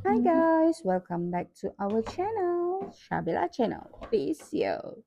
Hi guys, welcome back to our channel, Shabila Channel. Peace yo.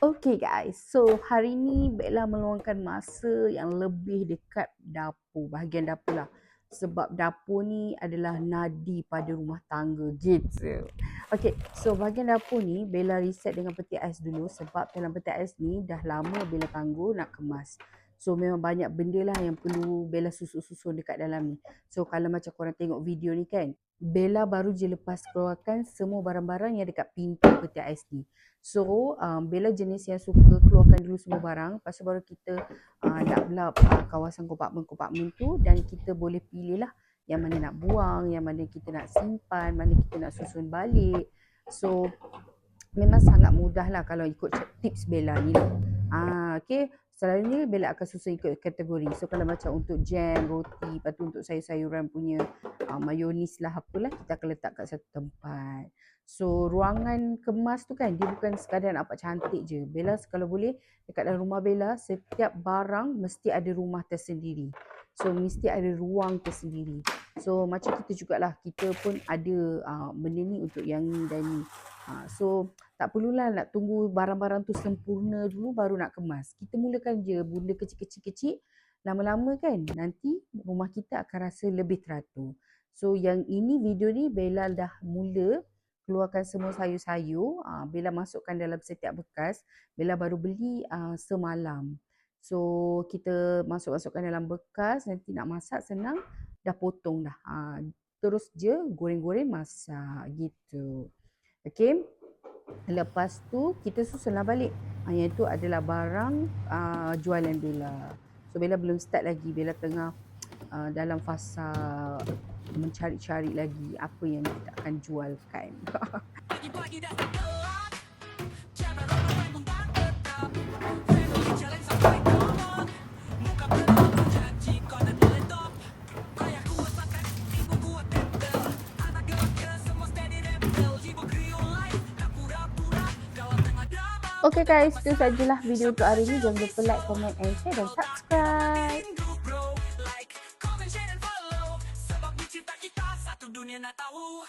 Okay guys, so hari ni Bella meluangkan masa yang lebih dekat dapur, bahagian dapur lah. Sebab dapur ni adalah nadi pada rumah tangga gitu. Okay, so bahagian dapur ni Bella reset dengan peti ais dulu sebab dalam peti ais ni dah lama Bella tangguh nak kemas. So memang banyak benda lah yang perlu Bella susun-susun dekat dalam ni. So kalau macam korang tengok video ni kan, Bella baru je lepas keluarkan semua barang-barang yang dekat pintu peti ais ni. So Bella jenis yang suka keluarkan dulu semua barang, lepas tu baru kita lap-lap kawasan kompartmen-kompartmen tu dan kita boleh pilih lah yang mana nak buang, yang mana kita nak simpan, mana kita nak susun balik. So memang sangat mudah lah kalau ikut tips Bella ni lah. Okay. Selalunya Bella akan susun ikut kategori. So kalau macam untuk jam, roti, lepas tu untuk sayur-sayuran punya mayonis lah apalah, kita akan letak kat satu tempat. So ruangan kemas tu kan, dia bukan sekadar nampak cantik je. Bella kalau boleh dekat dalam rumah Bella, setiap barang mesti ada rumah tersendiri. So mesti ada ruang tersendiri. So macam kita jugalah, kita pun ada benda ni untuk yang ni dan ni. So tak perlulah nak tunggu barang-barang tu sempurna dulu baru nak kemas. Kita mulakan je benda kecil-kecil, lama-lama kan nanti rumah kita akan rasa lebih teratur. So yang ini video ni Bella dah mula keluarkan semua sayur-sayur. Bella masukkan dalam setiap bekas. Bella baru beli semalam. So kita masukkan dalam bekas, nanti nak masak senang, dah potong dah. Terus je goreng-goreng masak gitu. Okay. Lepas tu kita susunlah balik. Yang itu adalah barang jualan Bella. So Bella belum start lagi. Bella tengah dalam fasa mencari-cari lagi apa yang kita akan jualkan. Okay guys, itu sajalah video untuk hari ini. Jangan lupa like, comment and share dan subscribe. Dunia nak tahu